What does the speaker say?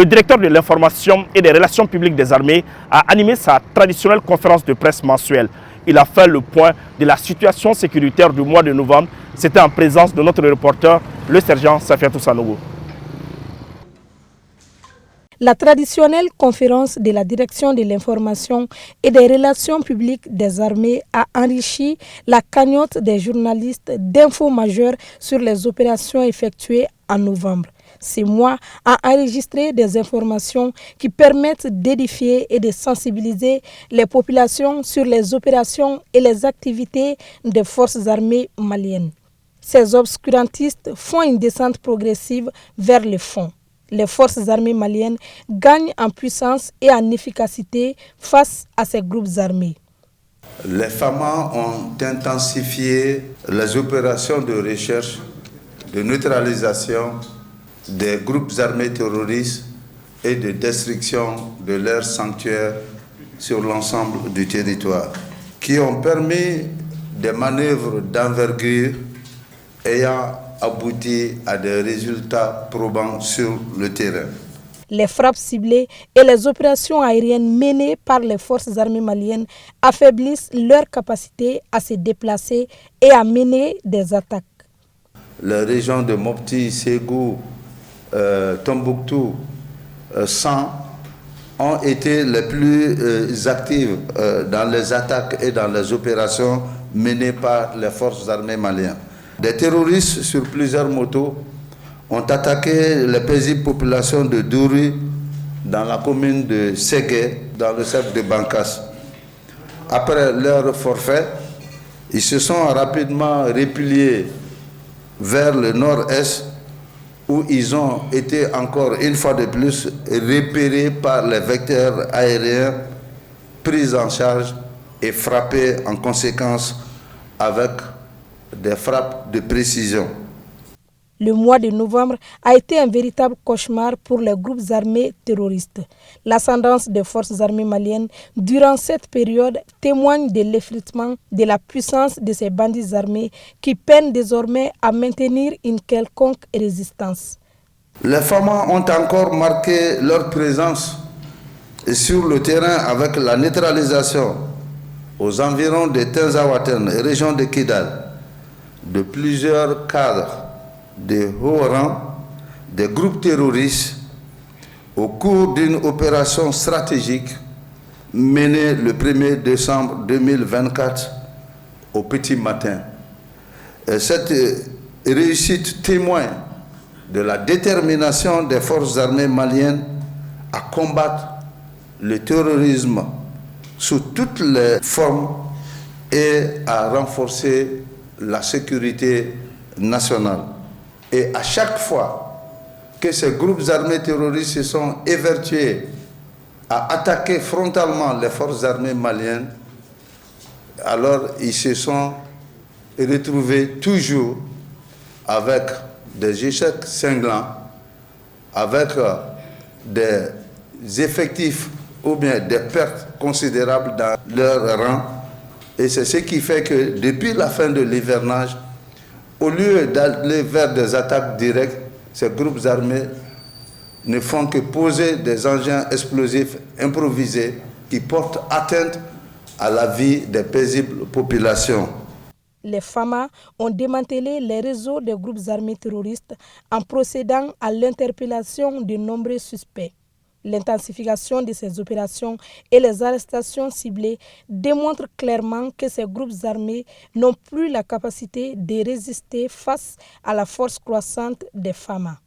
Le directeur de l'information et des relations publiques des armées a animé sa traditionnelle conférence de presse mensuelle. Il a fait le point de la situation sécuritaire du mois de novembre. C'était en présence de notre reporter, le sergent Safiatou Sanogo. La traditionnelle conférence de la direction de l'information et des relations publiques des armées a enrichi la cagnotte des journalistes d'infos majeures sur les opérations effectuées en novembre. Ce mois a enregistré des informations qui permettent d'édifier et de sensibiliser les populations sur les opérations et les activités des forces armées maliennes. Ces obscurantistes font une descente progressive vers le fond. Les forces armées maliennes gagnent en puissance et en efficacité face à ces groupes armés. Les FAMA ont intensifié les opérations de recherche, de neutralisation des groupes armés terroristes et de destruction de leurs sanctuaires sur l'ensemble du territoire, qui ont permis des manœuvres d'envergure ayant abouti à des résultats probants sur le terrain. Les frappes ciblées et les opérations aériennes menées par les forces armées maliennes affaiblissent leur capacité à se déplacer et à mener des attaques. Les régions de Mopti, Ségou, Tombouctou, San ont été les plus actives dans les attaques et dans les opérations menées par les forces armées maliennes. Des terroristes sur plusieurs motos ont attaqué les paisibles populations de Douri dans la commune de Ségué, dans le cercle de Bankas. Après leur forfait, ils se sont rapidement repliés vers le nord-est où ils ont été encore une fois de plus repérés par les vecteurs aériens, pris en charge et frappés en conséquence avec des frappes de précision. Le mois de novembre a été un véritable cauchemar pour les groupes armés terroristes. L'ascendance des forces armées maliennes durant cette période témoigne de l'effritement de la puissance de ces bandits armés qui peinent désormais à maintenir une quelconque résistance. Les FAMA ont encore marqué leur présence sur le terrain avec la neutralisation aux environs de Tenzawaten, région de Kidal, de plusieurs cadres de haut rang des groupes terroristes au cours d'une opération stratégique menée le 1er décembre 2024 au petit matin. Et cette réussite témoigne de la détermination des forces armées maliennes à combattre le terrorisme sous toutes les formes et à renforcer la sécurité nationale. Et à chaque fois que ces groupes armés terroristes se sont évertués à attaquer frontalement les forces armées maliennes, alors ils se sont retrouvés toujours avec des échecs cinglants, avec des effectifs ou bien des pertes considérables dans leur rang. Et c'est ce qui fait que depuis la fin de l'hivernage, au lieu d'aller vers des attaques directes, ces groupes armés ne font que poser des engins explosifs improvisés qui portent atteinte à la vie des paisibles populations. Les FAMA ont démantelé les réseaux des groupes armés terroristes en procédant à l'interpellation de nombreux suspects. L'intensification de ces opérations et les arrestations ciblées démontrent clairement que ces groupes armés n'ont plus la capacité de résister face à la force croissante des FAMA.